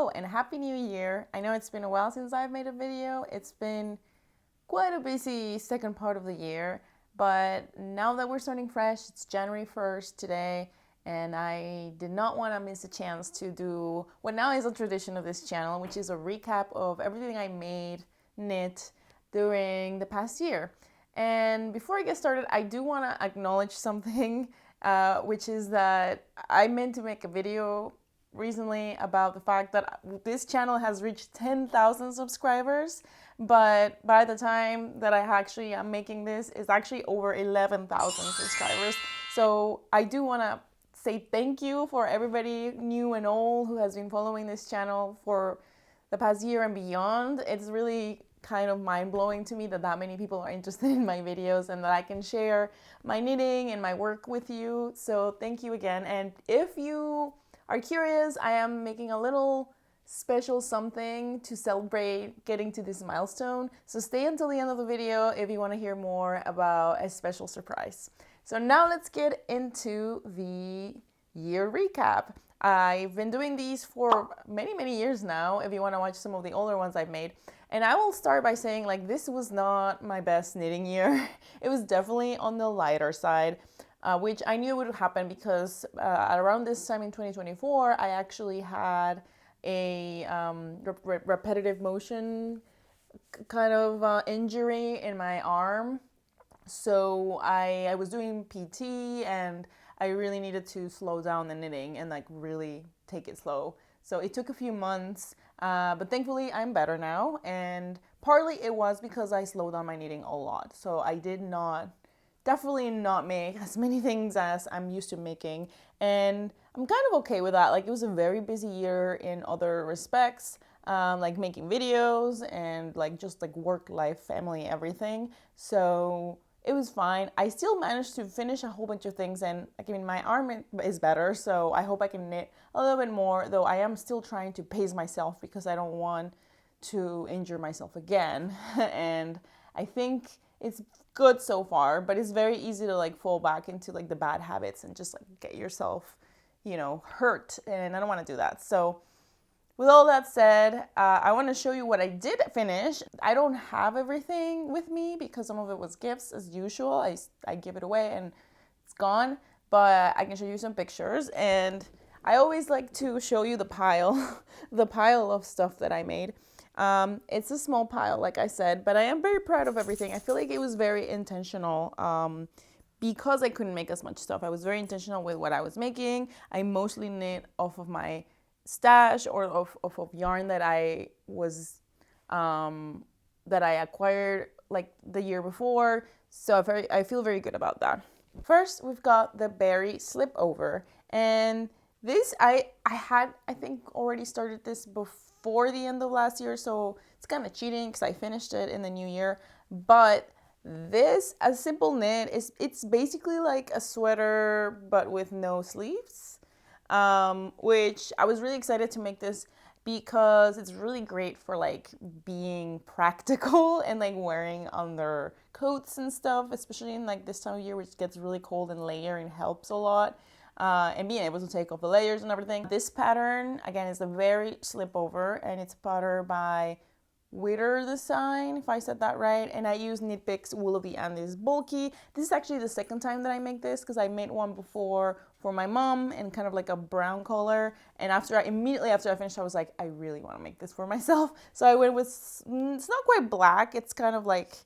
Hello and Happy New Year. I know it's been a while since I've made a video. It's been quite a busy second part of the year, but now that we're starting fresh, it's January 1st today, and I did not want to miss a chance to do what now is a tradition of this channel, which is a recap of everything I made, knit, during the past year. And before I get started, I do want to acknowledge something, which is that I meant to make a video recently about the fact that this channel has reached 10,000 subscribers, but by the time that I actually am making this, it's actually over 11,000 subscribers. So I do want to say thank you for everybody new and old who has been following this channel for the past year and beyond. It's really kind of mind-blowing to me that many people are interested in my videos and that I can share my knitting and my work with you. So thank you again. And if you are curious, I am making a little special something to celebrate getting to this milestone. So stay until the end of the video if you want to hear more about a special surprise. So now let's get into the year recap. I've been doing these for many years now, if you want to watch some of the older ones I've made. And I will start by saying, like, this was not my best knitting year. It was definitely on the lighter side. Which I knew would happen because around this time in 2024, I actually had a repetitive motion kind of injury in my arm. So I was doing PT and I really needed to slow down the knitting and like really take it slow. So it took a few months, but thankfully I'm better now. And partly it was because I slowed down my knitting a lot. So I did definitely not make as many things as I'm used to making, and I'm kind of okay with that. Like, it was a very busy year in other respects, like making videos and like just like work, life, family, everything. So it was fine. I still managed to finish a whole bunch of things, and like, I mean, my arm is better, so I hope I can knit a little bit more, though I am still trying to pace myself because I don't want to injure myself again. And I think it's good so far, but it's very easy to like fall back into like the bad habits and just like get yourself, hurt, and I don't want to do that. So with all that said, I want to show you what I did finish. I don't have everything with me because some of it was gifts as usual. I give it away and it's gone, but I can show you some pictures, and I always like to show you the pile of stuff that I made. It's a small pile, like I said, but I am very proud of everything. I feel like it was very intentional because I couldn't make as much stuff. I was very intentional with what I was making. I mostly knit off of my stash or off of yarn that I acquired like the year before. So I feel very good about that. First, we've got the berry slip over, and this I think already started this before the end of last year, so it's kind of cheating because I finished it in the new year. But this, a simple knit, it's basically like a sweater but with no sleeves, which I was really excited to make this because it's really great for like being practical and like wearing under coats and stuff, especially in like this time of year which gets really cold, and layering helps a lot. And being able to take off the layers and everything. This pattern, again, is a very slip over, and it's a pattern by Witter Design, if I said that right. And I use Knit Picks Wool of the Andes Bulky. This is actually the second time that I make this because I made one before for my mom in kind of like a brown color. And immediately after I finished, I was like, I really want to make this for myself. So I went with, it's not quite black, it's kind of like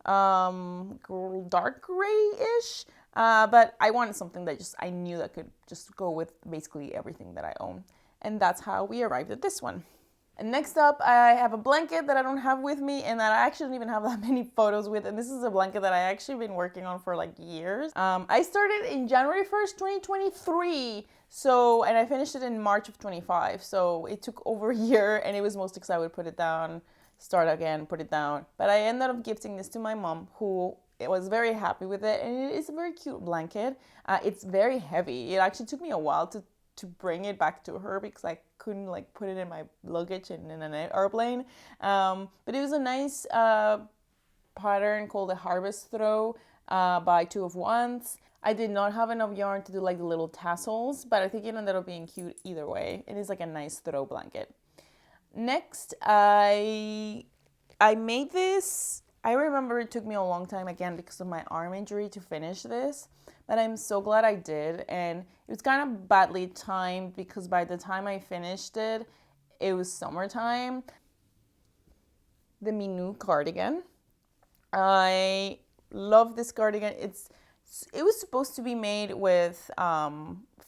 dark gray-ish. But I wanted something that I knew that could just go with basically everything that I own. And that's how we arrived at this one. And next up, I have a blanket that I don't have with me and that I actually don't even have that many photos with. And this is a blanket that I actually been working on for like years. I started in January 1st, 2023. And I finished it in March of 25. So it took over a year, and it was mostly because I would put it down, start again, put it down. But I ended up gifting this to my mom, who was very happy with it, and it is a very cute blanket. It's very heavy. It actually took me a while to bring it back to her because I couldn't like put it in my luggage and in an airplane. But it was a nice pattern called the Harvest Throw by 2 of Wands. I did not have enough yarn to do like the little tassels, but I think it ended up being cute either way. It is like a nice throw blanket. Next, I made this. I remember it took me a long time, again, because of my arm injury, to finish this, but I'm so glad I did. And it was kind of badly timed because by the time I finished it, it was summertime. The Minu cardigan. I love this cardigan. It was supposed to be made with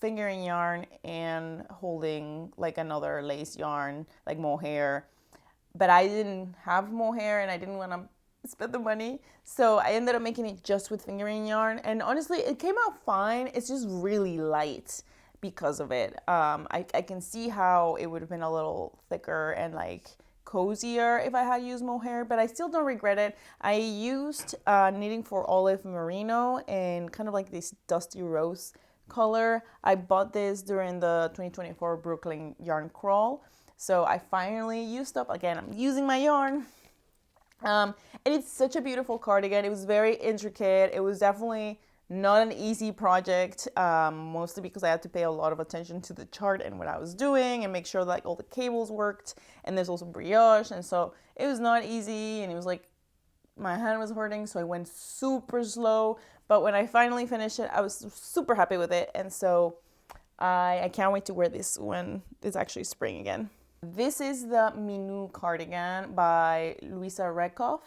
fingering yarn and holding like another lace yarn, like mohair. But I didn't have mohair and I didn't want to spend the money. So I ended up making it just with fingering yarn. And honestly, it came out fine. It's just really light because of it. I can see how it would have been a little thicker and like cozier if I had used mohair, but I still don't regret it. I used Knitting for Olive Merino and kind of like this dusty rose color. I bought this during the 2024 Brooklyn yarn crawl. So I finally used up, again, I'm using my yarn. And it's such a beautiful cardigan. It was very intricate. It was definitely not an easy project, mostly because I had to pay a lot of attention to the chart and what I was doing and make sure that like all the cables worked. And there's also brioche, and so it was not easy, and it was like my hand was hurting, so I went super slow. But when I finally finished it, I was super happy with it, and so I can't wait to wear this when it's actually spring again. This is the Minu cardigan by Louisa Rekoff.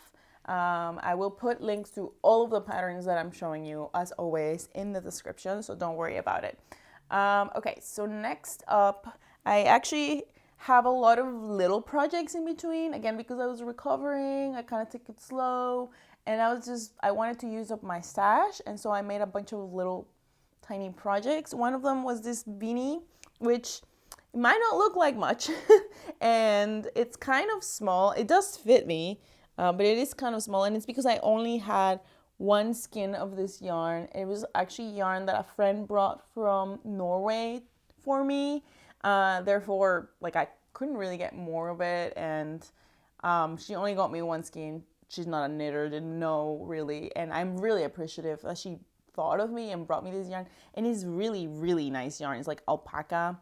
I will put links to all of the patterns that I'm showing you, as always, in the description, so don't worry about it. Okay, so next up, I actually have a lot of little projects in between. Again, because I was recovering, I kind of took it slow, and I wanted to use up my stash, and so I made a bunch of little tiny projects. One of them was this beanie, which might not look like much, and it's kind of small. It does fit me, but it is kind of small, and it's because I only had one skin of this yarn. It was actually yarn that a friend brought from Norway for me. Therefore, like, I couldn't really get more of it, and she only got me one skein. She's not a knitter, didn't know really, and I'm really appreciative that she thought of me and brought me this yarn. And it's really, really nice yarn. It's like alpaca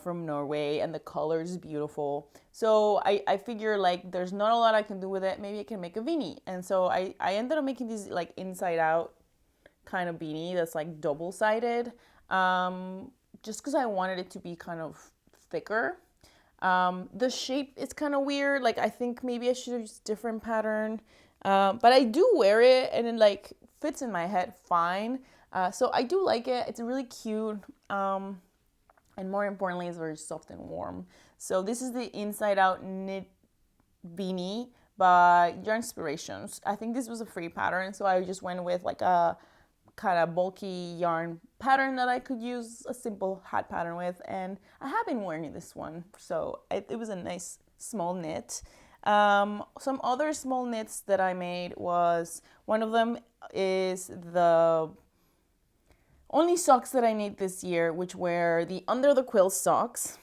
from Norway, and the color is beautiful. So I figure like there's not a lot I can do with it. Maybe I can make a beanie. And so I ended up making these like inside out kind of beanie that's like double-sided, just because I wanted it to be kind of thicker. The shape is kind of weird. Like, I think maybe I should use different pattern, but I do wear it and it like fits in my head fine. So I do like it. It's really cute. And more importantly, it's very soft and warm. So this is the inside out knit beanie by Yarn Inspirations. I think this was a free pattern, so I just went with like a kind of bulky yarn pattern that I could use a simple hat pattern with, and I have been wearing this one, so it was a nice small knit. Some other small knits that I made was, one of them is the only socks that I made this year, which were the under the quilt socks,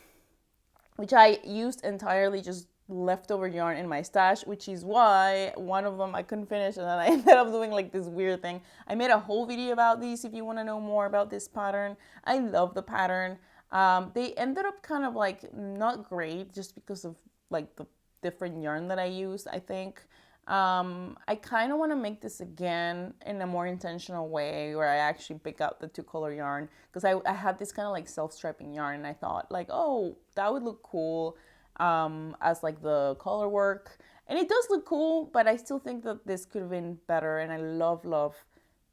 which I used entirely just leftover yarn in my stash, which is why one of them I couldn't finish, and then I ended up doing like this weird thing. I made a whole video about these if you want to know more about this pattern. I love the pattern. They ended up kind of like not great just because of like the different yarn that I used, I think. I kind of want to make this again in a more intentional way, where I actually pick out the 2-color yarn, because I had this kind of like self-striping yarn, and I thought like, oh, that would look cool as like the color work, and it does look cool, but I still think that this could have been better, and I love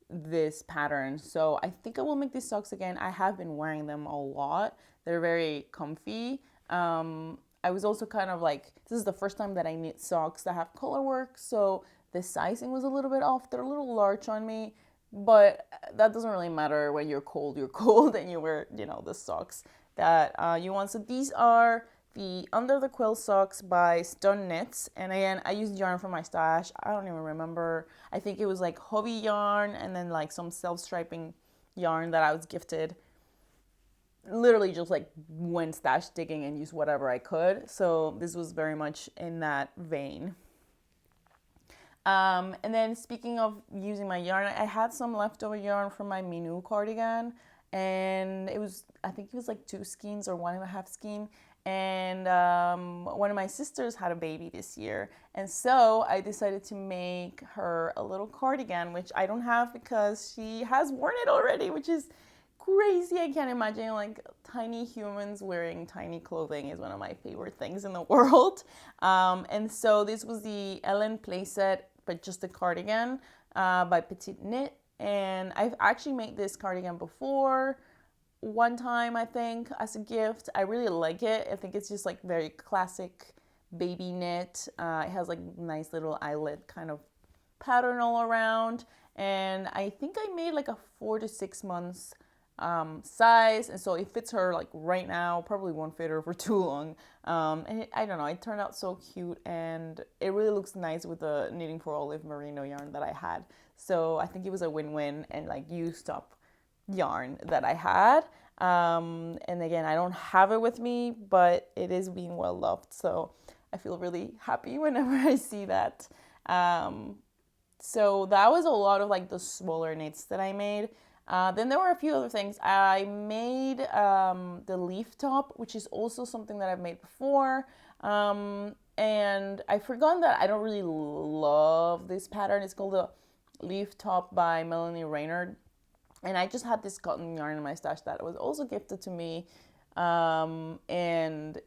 this pattern. So I think I will make these socks again. I have been wearing them a lot. They're very comfy. I was also kind of like, this is the first time that I knit socks that have color work, so the sizing was a little bit off. They're a little large on me, but that doesn't really matter. When you're cold, and you wear, you know, the socks that you want. So these are the Under the Quilt socks by Stun Knits, and again, I used yarn from my stash. I don't even remember. I think it was like hobby yarn and then like some self-striping yarn that I was gifted. Literally just like went stash digging and used whatever I could. So this was very much in that vein. And then speaking of using my yarn, I had some leftover yarn from my Minu cardigan, and I think it was like 2 skeins or 1.5 skein. and one of my sisters had a baby this year, and so I decided to make her a little cardigan, which I don't have because she has worn it already, which is crazy. I can't imagine, like, tiny humans wearing tiny clothing is one of my favorite things in the world. And so this was the Ellen playset, but just a cardigan by Petite Knit, and I've actually made this cardigan before one time, I think, as a gift. I really like it. I think it's just like very classic baby knit. It has like nice little eyelet kind of pattern all around, and I think I made like a 4 to 6 months size, and so it fits her like right now. Probably won't fit her for too long, and I don't know, it turned out so cute, and it really looks nice with the Knitting for Olive merino yarn that I had. So I think it was a win-win, and like used up yarn that I had. And again, I don't have it with me, but it is being well loved, so I feel really happy whenever I see that. So that was a lot of like the smaller knits that I made. Then there were a few other things. I made the leaf top, which is also something that I've made before. And I forgot that I don't really love this pattern. It's called the leaf top by Melanie Reynard. And I just had this cotton yarn in my stash that was also gifted to me. And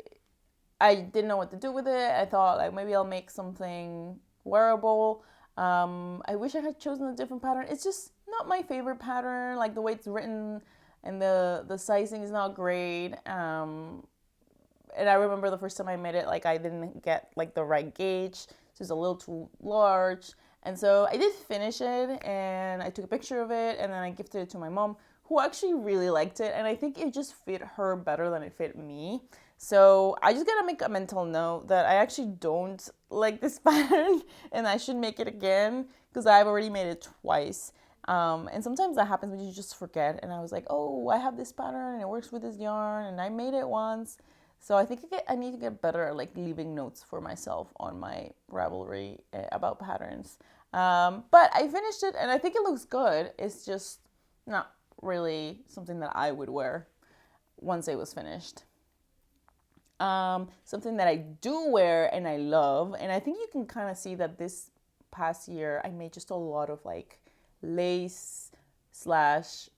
I didn't know what to do with it. I thought like maybe I'll make something wearable. I wish I had chosen a different pattern. It's just not my favorite pattern. Like the way it's written and the sizing is not great. And I remember the first time I made it, like I didn't get like the right gauge. So it's a little too large. And so I did finish it, and I took a picture of it, and then I gifted it to my mom, who actually really liked it. And I think it just fit her better than it fit me. So I just gotta make a mental note that I actually don't like this pattern, and I should make it again because I've already made it twice. And sometimes that happens when you just forget. And I was like, oh, I have this pattern and it works with this yarn, and I made it once. So I think I need to get better at like leaving notes for myself on my Ravelry about patterns. But I finished it, and I think it looks good. It's just not really something that I would wear once it was finished. Something that I do wear and I love, and I think you can kind of see that this past year I made just a lot of like lace slash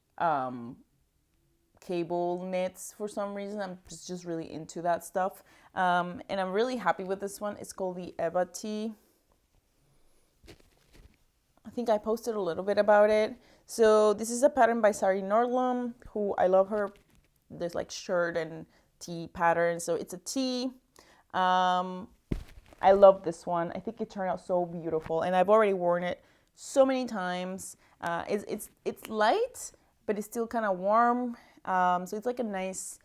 cable knits for some reason. I'm just really into that stuff. And I'm really happy with this one. It's called the Eva Tee. I think I posted a little bit about it. So this is a pattern by Sari Nordlund, who I love her. There's like shirt and tee pattern. So it's a tee. I love this one. I think it turned out so beautiful, and I've already worn it so many times. It's light, but it's still kind of warm. So it's like a nice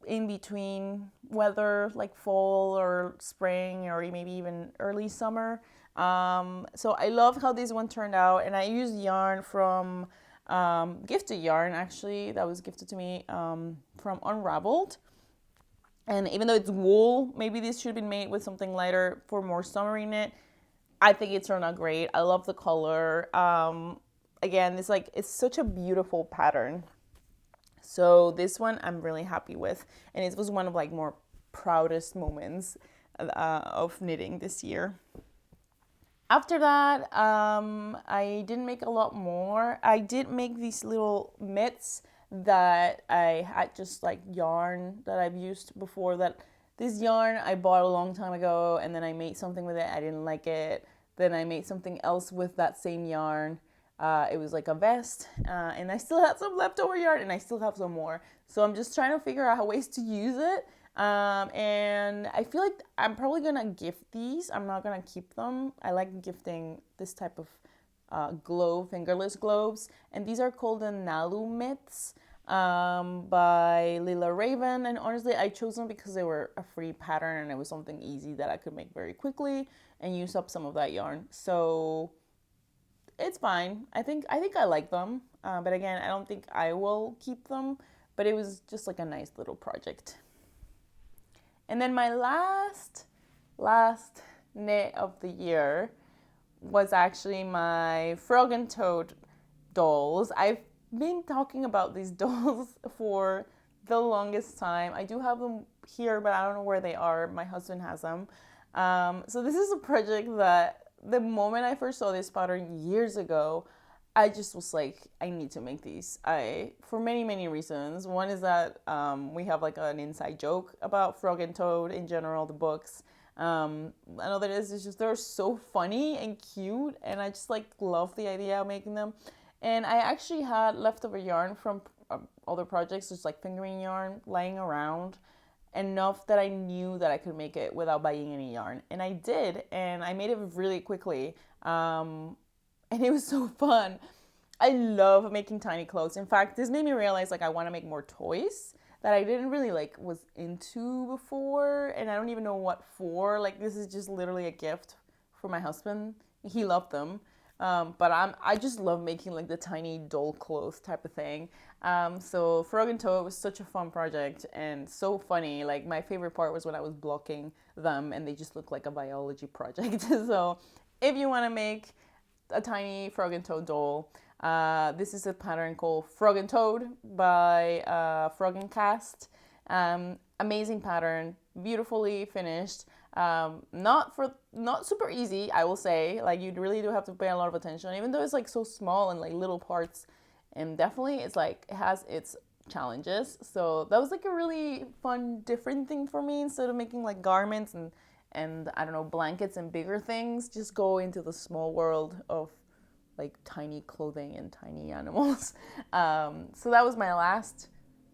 in-between weather, like fall or spring or maybe even early summer. So I love how this one turned out, and I used yarn from gifted yarn, actually, that was gifted to me from Unraveled. And even though it's wool, maybe this should have been made with something lighter for more summery knit. I think it turned out great. I love the color. Again, it's such a beautiful pattern. So this one I'm really happy with, and it was one of like more proudest moments of knitting this year. After that, I didn't make a lot more. I did make these little mitts that I had just like yarn that I've used before. That this yarn I bought a long time ago, and then I made something with it. I didn't like it. Then I made something else with that same yarn. It was like a vest, and I still had some leftover yarn, and I still have some more. So I'm just trying to figure out ways to use it. And I feel like I'm probably gonna gift these. I'm not gonna keep them. I like gifting this type of fingerless gloves, and these are called the Nalu mitts by Lila Raven. And honestly, I chose them because they were a free pattern, and it was something easy that I could make very quickly and use up some of that yarn. So it's fine. I think I like them, but again, I don't think I will keep them. But it was just like a nice little project. And then my last knit of the year was actually my Frog and Toad dolls. I've been talking about these dolls for the longest time. I do have them here, but I don't know where they are. My husband has them. So this is a project that the moment I first saw this pattern years ago, I just was like, I need to make these. For many reasons. One is that we have like an inside joke about Frog and Toad in general, the books. Another is just they're so funny and cute, and I just like love the idea of making them. And I actually had leftover yarn from other projects, just like fingering yarn, lying around enough that I knew that I could make it without buying any yarn. And I did, and I made it really quickly. And it was so fun. I love making tiny clothes. In fact, this made me realize like I want to make more toys that I didn't really like was into before, and I don't even know what for. Like this is just literally a gift for my husband. He loved them. But I just love making like the tiny doll clothes type of thing. So Frog and Toad was such a fun project and so funny. Like my favorite part was when I was blocking them and they just looked like a biology project. So if you want to make a tiny Frog and Toad doll, this is a pattern called Frog and Toad by Frog and Cast. Amazing pattern, beautifully finished. Not super easy, I will say. Like you really do have to pay a lot of attention, even though it's like so small and like little parts. And definitely, it's like it has its challenges. So that was like a really fun, different thing for me. Instead of making like garments and I don't know, blankets and bigger things, just go into the small world of like tiny clothing and tiny animals. So that was my last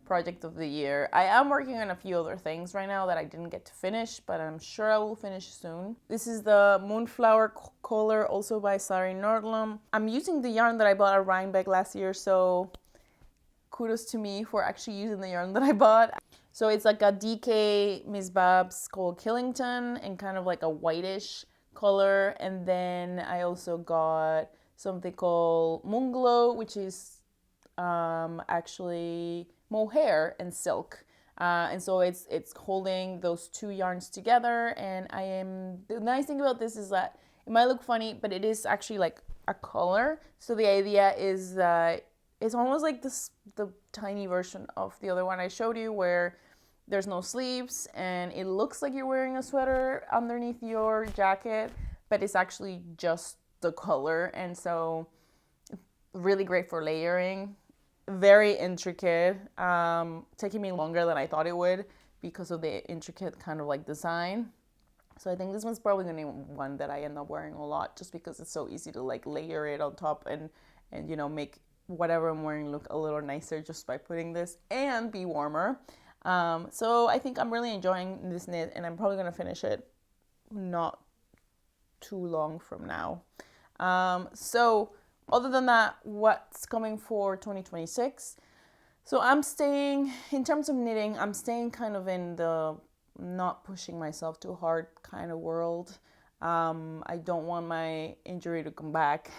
project of the year. I am working on a few other things right now that I didn't get to finish, but I'm sure I will finish soon. This is the Moonflower collar, also by Sari Nordlum. I'm using the yarn that I bought at Rhinebeck last year, so kudos to me for actually using the yarn that I bought. So it's like a DK Miss Babs called Killington and kind of like a whitish color. And then I also got something called Moonglow, which is actually mohair and silk. And so it's holding those two yarns together. And the nice thing about this is that it might look funny, but it is actually like a collar. So the idea is that it's almost like the tiny version of the other one I showed you, where there's no sleeves and it looks like you're wearing a sweater underneath your jacket, but it's actually just the color. And so really great for layering. Very intricate, taking me longer than I thought it would because of the intricate kind of like design. So I think this one's probably gonna be one that I end up wearing a lot, just because it's so easy to like layer it on top and you know, make whatever I'm wearing look a little nicer just by putting this and be warmer. So I think I'm really enjoying this knit, and I'm probably gonna finish it not too long from now. So other than that, what's coming for 2026? So I'm staying, in terms of knitting, I'm staying kind of in the not pushing myself too hard kind of world. I don't want my injury to come back.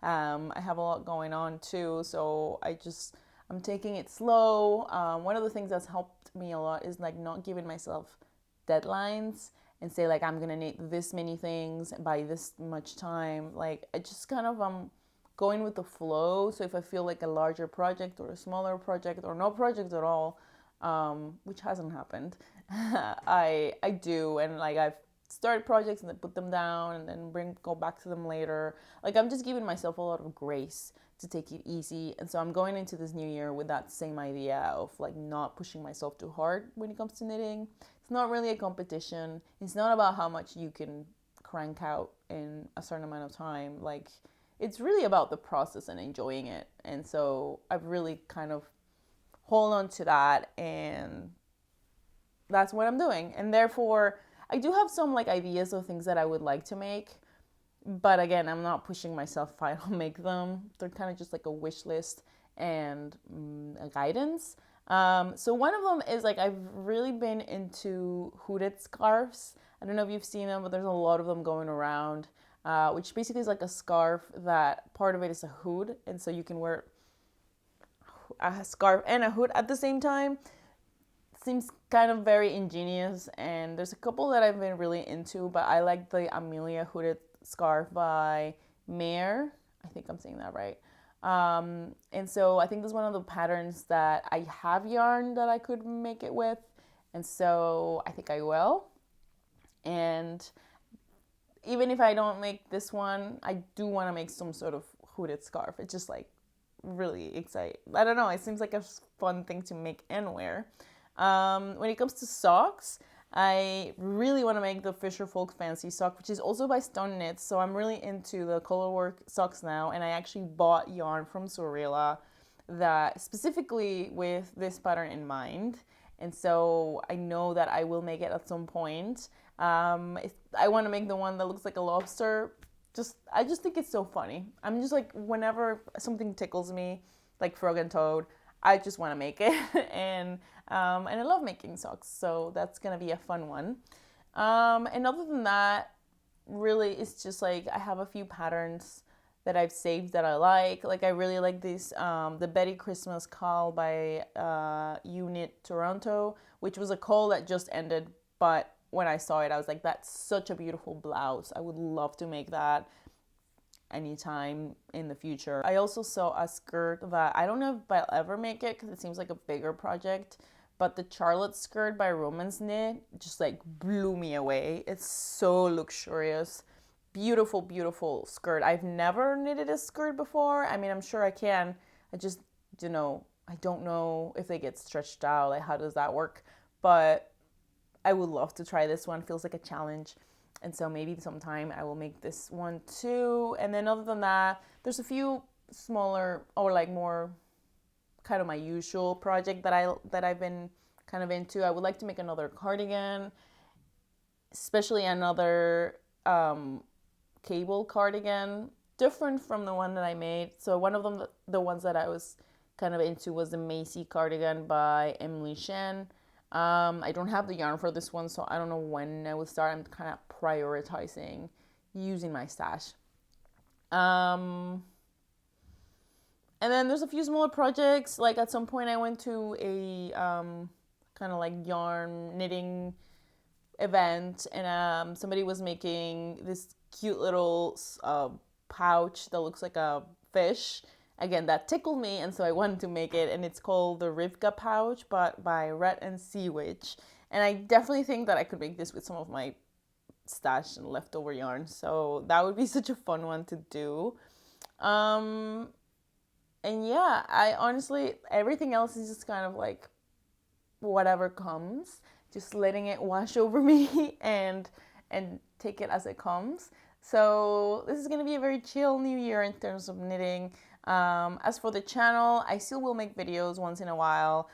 I have a lot going on too, so I'm taking it slow. One of the things that's helped me a lot is like not giving myself deadlines and say like I'm gonna knit this many things by this much time. Like I just kind of going with the flow. So if I feel like a larger project or a smaller project or no project at all, which hasn't happened, I do, and like I've started projects and then put them down and then go back to them later. Like I'm just giving myself a lot of grace to take it easy. And so I'm going into this new year with that same idea of like not pushing myself too hard when it comes to knitting. It's not really a competition. It's not about how much you can crank out in a certain amount of time. Like it's really about the process and enjoying it. And so I've really kind of hold on to that, and that's what I'm doing. And therefore I do have some like ideas of things that I would like to make, but again, I'm not pushing myself if I don't make them. They're kind of just like a wish list and a guidance. So one of them is like I've really been into hooded scarves. I don't know if you've seen them, but there's a lot of them going around, which basically is like a scarf that part of it is a hood, and so you can wear a scarf and a hood at the same time. Seems kind of very ingenious, and there's a couple that I've been really into, but I like the Amelia hooded scarf by Mare. I think I'm saying that right. And so I think this is one of the patterns that I have yarn that I could make it with. And so I think I will. And even if I don't make this one, I do want to make some sort of hooded scarf. It's just like really exciting. I don't know. It seems like a fun thing to make and wear. When it comes to socks, I really want to make the Fisher Folk Fancy sock, which is also by Stone Knits. So I'm really into the colorwork socks now. And I actually bought yarn from Sorella that specifically with this pattern in mind. And so I know that I will make it at some point. If I want to make the one that looks like a lobster. I just think it's so funny. I'm just like, whenever something tickles me, like Frog and Toad, I just want to make it. and I love making socks, so that's gonna be a fun one. And other than that, really, it's just like I have a few patterns that I've saved that I like. Like I really like this, the Betty Christmas call by Unit Toronto, which was a call that just ended, but when I saw it, I was like, that's such a beautiful blouse. I would love to make that anytime in the future. I also saw a skirt that I don't know if I'll ever make it because it seems like a bigger project, but the Charlotte skirt by Romance Knit just like blew me away. It's so luxurious. Beautiful, beautiful skirt. I've never knitted a skirt before. I mean, I'm sure I can. I just, I don't know if they get stretched out. Like, how does that work? But I would love to try this one. Feels like a challenge. And so maybe sometime I will make this one too. And then other than that, there's a few smaller or like more kind of my usual project that I've been kind of into. I would like to make another cardigan, especially another cable cardigan, different from the one that I made. So one of them, the ones that I was kind of into was the Macy cardigan by Emily Shen. I don't have the yarn for this one, so I don't know when I will start. I'm kind of prioritizing using my stash. And then there's a few smaller projects. Like at some point I went to a kind of like yarn knitting event, and somebody was making this cute little pouch that looks like a fish. Again, that tickled me, and so I wanted to make it, and it's called the Rivka pouch, but by Red and Sea Witch. And I definitely think that I could make this with some of my stash and leftover yarn, so that would be such a fun one to do. And yeah, I honestly, everything else is just kind of like whatever comes, just letting it wash over me and take it as it comes. So this is going to be a very chill new year in terms of knitting. As for the channel, I still will make videos once in a while.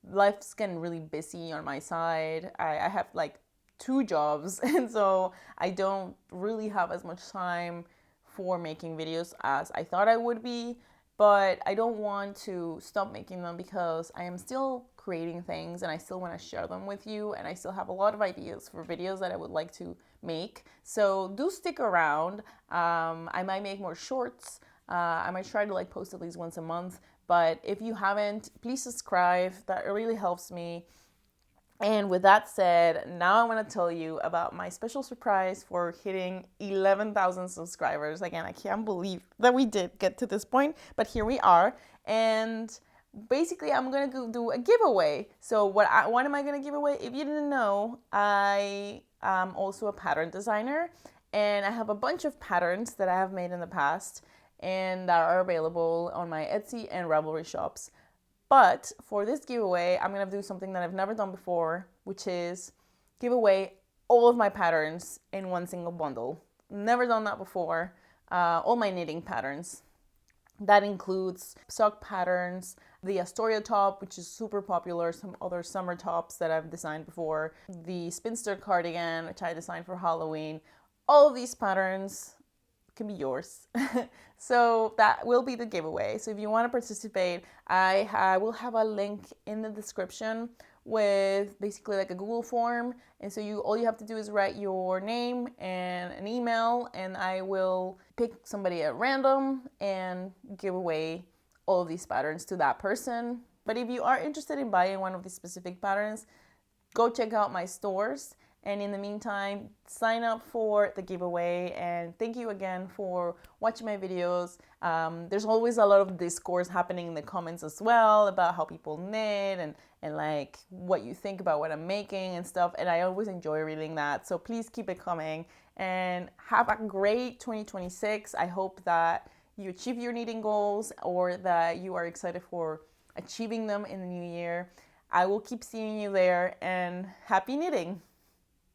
Life's getting really busy on my side. I have like 2 jobs, and so I don't really have as much time for making videos as I thought I would be. But I don't want to stop making them because I am still creating things and I still want to share them with you, and I still have a lot of ideas for videos that I would like to make. So do stick around. I might make more shorts. I might try to like post at least once a month, but if you haven't, please subscribe. That really helps me. And with that said, now I want to tell you about my special surprise for hitting 11,000 subscribers. Again, I can't believe that we did get to this point, but here we are. And basically, I'm going to do a giveaway. So what am I going to give away? If you didn't know, I am also a pattern designer, and I have a bunch of patterns that I have made in the past and that are available on my Etsy and Ravelry shops. But for this giveaway, I'm going to do something that I've never done before, which is give away all of my patterns in one single bundle. Never done that before. All my knitting patterns. That includes sock patterns, the Astoria top, which is super popular, some other summer tops that I've designed before, the Spinster cardigan, which I designed for Halloween. All of these patterns can be yours. So that will be the giveaway. So if you want to participate, I will have a link in the description with basically like a Google form. And so all you have to do is write your name and an email, and I will pick somebody at random and give away all of these patterns to that person. But if you are interested in buying one of these specific patterns, go check out my stores. And in the meantime, sign up for the giveaway. And thank you again for watching my videos. There's always a lot of discourse happening in the comments as well about how people knit and like what you think about what I'm making and stuff. And I always enjoy reading that. So please keep it coming and have a great 2026. I hope that you achieve your knitting goals or that you are excited for achieving them in the new year. I will keep seeing you there, and happy knitting!